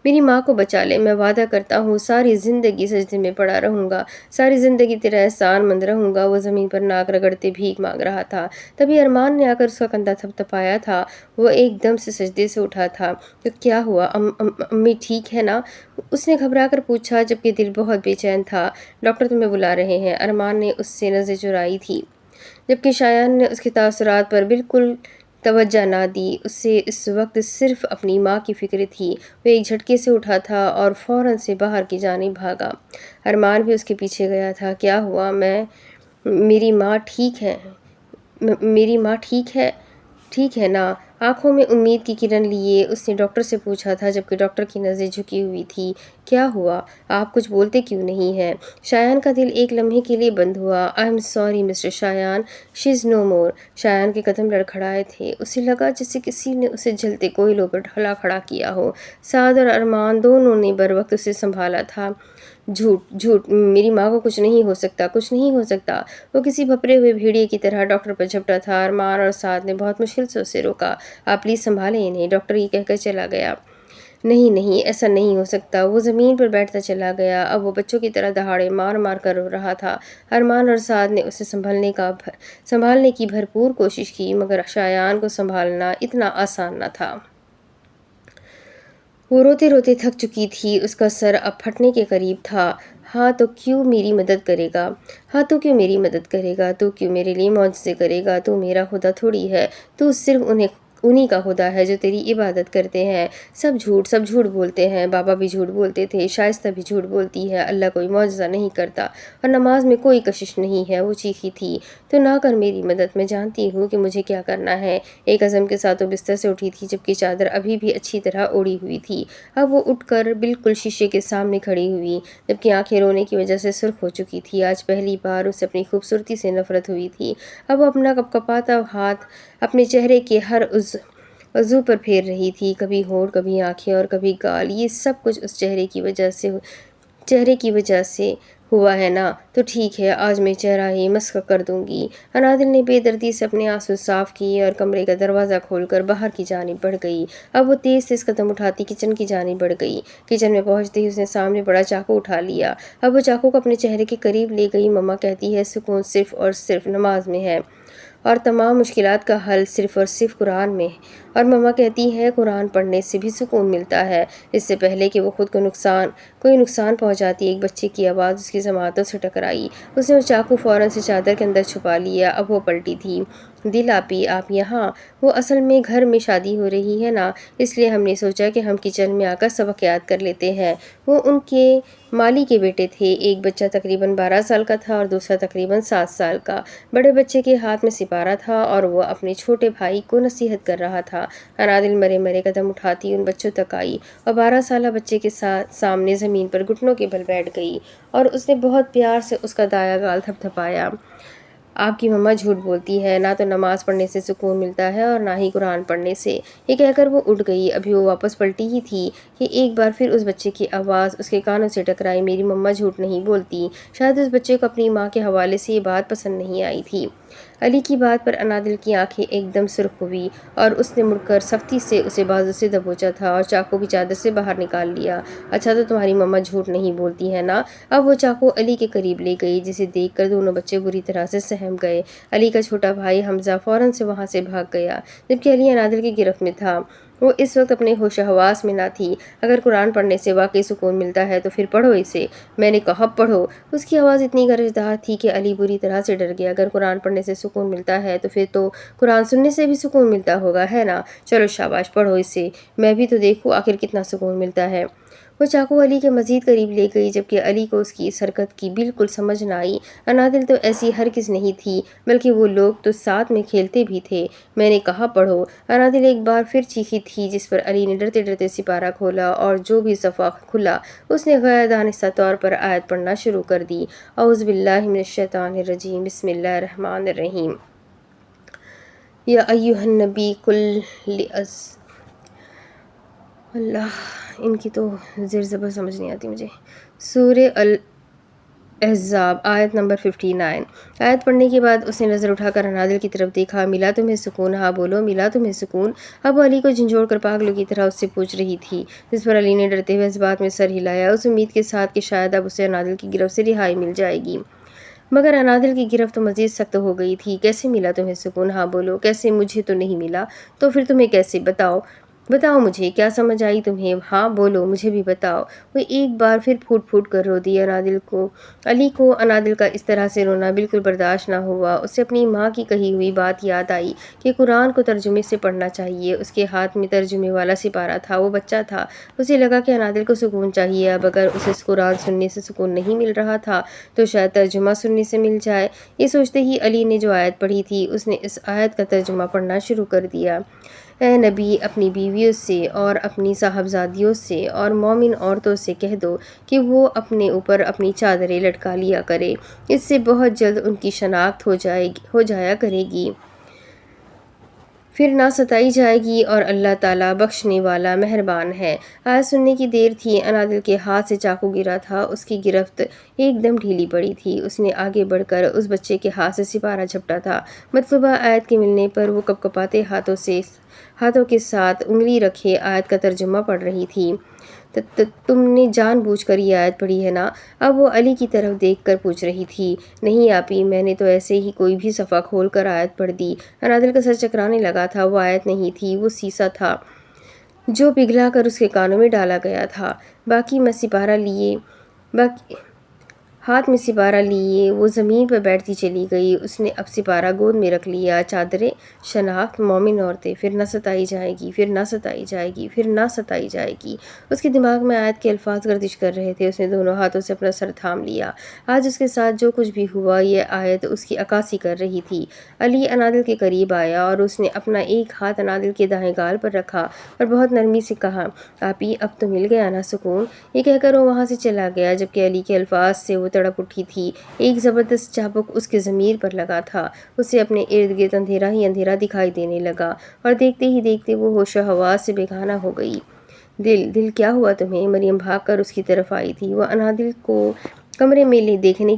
میری ماں کو بچا لے، میں وعدہ کرتا ہوں ساری زندگی سجدے میں پڑا رہوں گا، ساری زندگی تیرا احسان مند رہوں گا۔ وہ زمین پر ناک رگڑتے بھیک مانگ رہا تھا، تبھی ارمان نے آ کر اس کا کندھا تھپ تھپایا تھا۔ وہ ایک دم سے سجدے سے اٹھا تھا۔ تو کیا ہوا، امی ٹھیک ہے نا؟ اس نے گھبرا کر پوچھا، جبکہ دل بہت بے چین تھا۔ ڈاکٹر تمہیں بلا رہے ہیں، ارمان نے اس سے نظریں چرائی تھی، جبکہ شایان نے اس کے تاثرات پر بالکل توجہ نہ دی، اسے اس وقت صرف اپنی ماں کی فکر تھی۔ وہ ایک جھٹکے سے اٹھا تھا اور فوراً سے باہر کی جانب بھاگا۔ ارمان بھی اس کے پیچھے گیا تھا۔ کیا ہوا، میری ماں ٹھیک ہے؟ میری ماں ٹھیک ہے نا؟ آنکھوں میں امید کی کرن لیے اس نے ڈاکٹر سے پوچھا تھا، جبکہ ڈاکٹر کی نظریں جھکی ہوئی تھی۔ کیا ہوا، آپ کچھ بولتے کیوں نہیں ہیں؟ شایان کا دل ایک لمحے کے لیے بند ہوا۔ آئی ایم سوری مسٹر شایان، شی از نو مور۔ شایان کے قدم لڑکھڑائے تھے، اسے لگا جیسے کسی نے اسے جلتے کوئلوں پر ڈھلا کھڑا کیا ہو۔ سعد اور ارمان دونوں نے بر وقت اسے سنبھالا تھا۔ جھوٹ، میری ماں کو کچھ نہیں ہو سکتا۔ وہ کسی بھپرے ہوئے بھیڑیے کی طرح ڈاکٹر پر جھپٹا تھا۔ ارمان اور سعد نے بہت مشکل سے اسے روکا۔ آپ پلیز سنبھالیں انہیں، ڈاکٹر یہ کہہ کر چلا گیا۔ نہیں، ایسا نہیں ہو سکتا۔ وہ زمین پر بیٹھتا چلا گیا۔ اب وہ بچوں کی طرح دہاڑے مار کر رو رہا تھا۔ ارمان اور سعد نے اسے سنبھالنے کی بھرپور کوشش کی، مگر شایان کو سنبھالنا اتنا آسان نہ تھا۔ وہ روتے روتے تھک چکی تھی، اس کا سر اب پھٹنے کے قریب تھا۔ ہاں تو کیوں میری مدد کرے گا؟ تو کیوں میرے لیے معجزے کرے گا؟ تو میرا خدا تھوڑی ہے، تو صرف انہی کا خدا ہے جو تیری عبادت کرتے ہیں۔ سب جھوٹ بولتے ہیں، بابا بھی جھوٹ بولتے تھے، شائستہ بھی جھوٹ بولتی ہے، اللہ کوئی معجزہ نہیں کرتا، اور نماز میں کوئی کشش نہیں ہے۔ وہ چیخی تھی، تو نہ کر میری مدد، میں جانتی ہوں کہ مجھے کیا کرنا ہے۔ ایک عزم کے ساتھ وہ بستر سے اٹھی تھی، جبکہ چادر ابھی بھی اچھی طرح اوڑھی ہوئی تھی۔ اب وہ اٹھ کر بالکل شیشے کے سامنے کھڑی ہوئی، جبکہ آنکھیں رونے کی وجہ سے سرخ ہو چکی تھی۔ آج پہلی بار اسے اپنی خوبصورتی سے نفرت ہوئی تھی۔ اب وہ اپنا کپکپاتا ہاتھ اپنے چہرے کے ہر عضو پر پھیر رہی تھی، کبھی ہونٹ، کبھی آنکھیں اور کبھی گال۔ یہ سب کچھ اس چہرے کی وجہ سے ہوا ہے نا؟ تو ٹھیک ہے، آج میں چہرہ ہی مسخ کر دوں گی۔ انادل نے بے دردی سے اپنے آنسو صاف کیے اور کمرے کا دروازہ کھول کر باہر کی جانب بڑھ گئی۔ اب وہ تیز قدم اٹھاتی کچن کی جانب بڑھ گئی۔ کچن میں پہنچتے ہی اس نے سامنے پڑا چاقو اٹھا لیا۔ اب وہ چاقو کو اپنے چہرے کے قریب لے گئی۔ مما کہتی ہے سکون صرف اور صرف نماز میں ہے، اور تمام مشکلات کا حل صرف اور صرف قرآن میں ہے، اور مما کہتی ہے قرآن پڑھنے سے بھی سکون ملتا ہے۔ اس سے پہلے کہ وہ خود کو کوئی نقصان پہنچاتی، ایک بچے کی آواز اس کی سماعتوں سے ٹکرائی۔ اس نے وہ چاقو فوراً سے چادر کے اندر چھپا لیا۔ اب وہ پلٹی تھی۔ دل آپی، آپ یہاں؟ وہ اصل میں گھر میں شادی ہو رہی ہے نا، اس لیے ہم نے سوچا کہ ہم کچن میں آ کر سبق یاد کر لیتے ہیں۔ وہ ان کے مالی کے بیٹے تھے، ایک بچہ تقریباً 12 سال کا تھا اور دوسرا تقریباً 7 سال کا۔ بڑے بچے کے ہاتھ میں سپارہ تھا اور وہ اپنے چھوٹے بھائی کو نصیحت کر رہا تھا۔ انادل مرے قدم اٹھاتی ان بچوں تک آئی اور 12 سالہ بچے کے سامنے زمین پر گھٹنوں کے بل بیٹھ گئی، اور اس نے بہت پیار سے اس کا دایاں گال تھپتھپایا۔ آپ کی مما جھوٹ بولتی ہے، نہ تو نماز پڑھنے سے سکون ملتا ہے اور نہ ہی قرآن پڑھنے سے۔ یہ کہہ کر وہ اٹھ گئی۔ ابھی وہ واپس پلٹی ہی تھی کہ ایک بار پھر اس بچے کی آواز اس کے کانوں سے ٹکرائی، میری مما جھوٹ نہیں بولتی۔ شاید اس بچے کو اپنی ماں کے حوالے سے یہ بات پسند نہیں آئی تھی۔ علی کی بات پر انادل کی آنکھیں ایک دم سرخ ہوئی اور اس نے مڑ کر سختی سے اسے بازو سے دبوچا تھا اور چاقو بھی چادر سے باہر نکال لیا۔ اچھا تو تمہاری مما جھوٹ نہیں بولتی ہے نا؟ اب وہ چاقو علی کے قریب لے گئی، جسے دیکھ کر دونوں بچے بری طرح سے سہم گئے۔ علی کا چھوٹا بھائی حمزہ فوراً سے وہاں سے بھاگ گیا، جبکہ علی انادل کی گرفت میں تھا۔ وہ اس وقت اپنے ہوش و حواس میں نہ تھی۔ اگر قرآن پڑھنے سے واقعی سکون ملتا ہے تو پھر پڑھو اسے، میں نے کہا پڑھو۔ اس کی آواز اتنی گرجدار تھی کہ علی بری طرح سے ڈر گیا۔ اگر قرآن پڑھنے سے سکون ملتا ہے تو پھر تو قرآن سننے سے بھی سکون ملتا ہوگا، ہے نا؟ چلو شاباش، پڑھو اسے، میں بھی تو دیکھوں آخر کتنا سکون ملتا ہے۔ وہ چاقو علی کے مزید قریب لے گئی، جبکہ علی کو اس کی اس حرکت کی بالکل سمجھ نہ آئی۔ انادل تو ایسی ہرگز نہیں تھی، بلکہ وہ لوگ تو ساتھ میں کھیلتے بھی تھے۔ میں نے کہا پڑھو، انادل ایک بار پھر چیخی تھی، جس پر علی نے ڈرتے ڈرتے سپارہ کھولا اور جو بھی صفحہ کھلا اس نے غیر دانستہ طور پر آیت پڑھنا شروع کر دی۔ اعوذ باللہ من الشیطان الرجیم، بسم اللہ الرحمن الرحیم۔ یا ایھا النبی قل اللہ، ان کی تو زیر زبر سمجھ نہیں آتی مجھے۔ سورہ الاحزاب آیت نمبر 59۔ آیت پڑھنے کے بعد اس نے نظر اٹھا کر انادل کی طرف دیکھا۔ ملا تمہیں سکون؟ ہاں بولو، ملا تمہیں سکون؟ اب وہ علی کو جھنجھوڑ کر پاگلوں کی طرح اس سے پوچھ رہی تھی، جس پر علی نے ڈرتے ہوئے اس بات میں سر ہلایا، اس امید کے ساتھ کہ شاید اب اسے انادل کی گرفت سے رہائی مل جائے گی۔ مگر انادل کی گرفت تو مزید سخت ہو گئی تھی۔ کیسے ملا تمہیں سکون؟ ہاں بولو، کیسے؟ مجھے تو نہیں ملا۔ تو پھر تمہیں کیسے؟ بتاؤ مجھے، کیا سمجھ آئی تمہیں؟ ہاں بولو، مجھے بھی بتاؤ۔ وہ ایک بار پھر پھوٹ پھوٹ کر رو دی۔ علی کو انادل کا اس طرح سے رونا بالکل برداشت نہ ہوا۔ اسے اپنی ماں کی کہی ہوئی بات یاد آئی کہ قرآن کو ترجمے سے پڑھنا چاہیے۔ اس کے ہاتھ میں ترجمے والا سپارہ تھا، وہ بچہ تھا۔ اسے لگا کہ انادل کو سکون چاہیے۔ اب اگر اسے قرآن سننے سے سکون نہیں مل رہا تھا تو شاید ترجمہ سننے سے مل جائے۔ یہ سوچتے ہی علی نے جو آیت پڑھی تھی، اس نے اس آیت کا ترجمہ پڑھنا شروع کر دیا۔ اے نبی، اپنی بیویوں سے اور اپنی صاحبزادیوں سے اور مومن عورتوں سے کہہ دو کہ وہ اپنے اوپر اپنی چادریں لٹکا لیا کرے، اس سے بہت جلد ان کی شناخت ہو جایا کرے گی، پھر نہ ستائی جائے گی، اور اللہ تعالیٰ بخشنے والا مہربان ہے۔ آیت سننے کی دیر تھی، انادل کے ہاتھ سے چاقو گرا تھا، اس کی گرفت ایک دم ڈھیلی پڑی تھی۔ اس نے آگے بڑھ کر اس بچے کے ہاتھ سے سپارہ جھپٹا تھا۔ مطلوبہ آیت کے ملنے پر وہ کپکپاتے ہاتھوں کے ساتھ انگلی رکھے آیت کا ترجمہ پڑھ رہی تھی۔ تم نے جان بوجھ کر یہ آیت پڑھی ہے نا؟ اب وہ علی کی طرف دیکھ کر پوچھ رہی تھی۔ نہیں آپی، میں نے تو ایسے ہی کوئی بھی صفحہ کھول کر آیت پڑھ دی۔ انادل کا سر چکرانے لگا تھا۔ وہ آیت نہیں تھی، وہ سیسا تھا جو پگھلا کر اس کے کانوں میں ڈالا گیا تھا۔ ہاتھ میں سپارہ لیے وہ زمین پر بیٹھتی چلی گئی۔ اس نے اب سپارہ گود میں رکھ لیا۔ چادریں، شناخت، مومن عورتیں، پھر نہ ستائی جائے گی، پھر نہ ستائی جائے گی، پھر نہ ستائی جائے گی۔ اس کے دماغ میں آیت کے الفاظ گردش کر رہے تھے۔ اس نے دونوں ہاتھوں سے اپنا سر تھام لیا۔ آج اس کے ساتھ جو کچھ بھی ہوا، یہ آیت اس کی عکاسی کر رہی تھی۔ علی انادل کے قریب آیا اور اس نے اپنا ایک ہاتھ انادل کے دائیں گال پر رکھا اور بہت نرمی سے کہا، آپی اب تو مل گیا نا سکون؟ یہ کہہ کر وہ وہاں سے چلا گیا، جبکہ علی کے الفاظ سے وہ تڑپ اٹھی تھی۔ ایک زبردست چابک اس کے ضمیر پر لگا تھا۔ اسے اپنے ارد گرد اندھیرا ہی اندھیرا دکھائی دینے لگا اور دیکھتے ہی دیکھتے وہ ہوش و حواس سے بیگانہ ہو گئی۔ دل کیا ہوا تمہیں؟ مریم بھاگ کر اس کی طرف آئی تھی۔ وہ انادل کو کمرے میں دیکھنے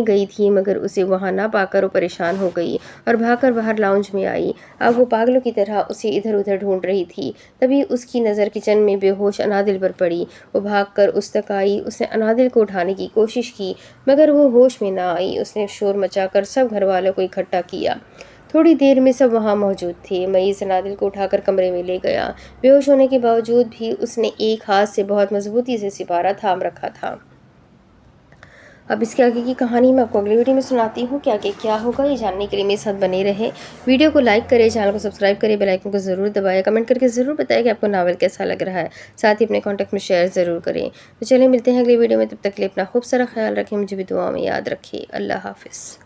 گئی تھی، مگر اسے وہاں نہ پا کر وہ پریشان ہو گئی اور بھاگ کر باہر لاؤنج میں آئی۔ اب وہ پاگلوں کی طرح اسے ادھر ادھر ڈھونڈ رہی تھی۔ تبھی اس کی نظر کچن میں بے ہوش انادل پر پڑی۔ وہ بھاگ کر اس تک آئی۔ اس نے انادل کو اٹھانے کی کوشش کی، مگر وہ ہوش میں نہ آئی۔ اس نے شور مچا کر سب گھر والوں کو اکٹھا کیا۔ تھوڑی دیر میں سب وہاں موجود تھے۔ مئیز انادل کو اٹھا کر کمرے میں لے گیا۔ بے ہوش ہونے کے باوجود بھی اس نے ایک ہاتھ سے بہت مضبوطی سے سپارہ تھام رکھا تھا۔ اب اس کے آگے کی کہانی میں آپ کو اگلی ویڈیو میں سناتی ہوں کہ آگے کیا ہوگا۔ یہ جاننے کے لیے میرے ساتھ بنے رہیں۔ ویڈیو کو لائک کریں، چینل کو سبسکرائب کریں، بیل آئیکن کو ضرور دبائیں، کمنٹ کر کے ضرور بتائیں کہ آپ کو ناول کیسا لگ رہا ہے، ساتھ ہی اپنے کانٹیکٹ میں شیئر ضرور کریں۔ تو چلیں ملتے ہیں اگلی ویڈیو میں، تب تک کے لیے اپنا خوب سارا خیال رکھیں، مجھے بھی دعاؤں میں یاد رکھیں۔ اللہ حافظ۔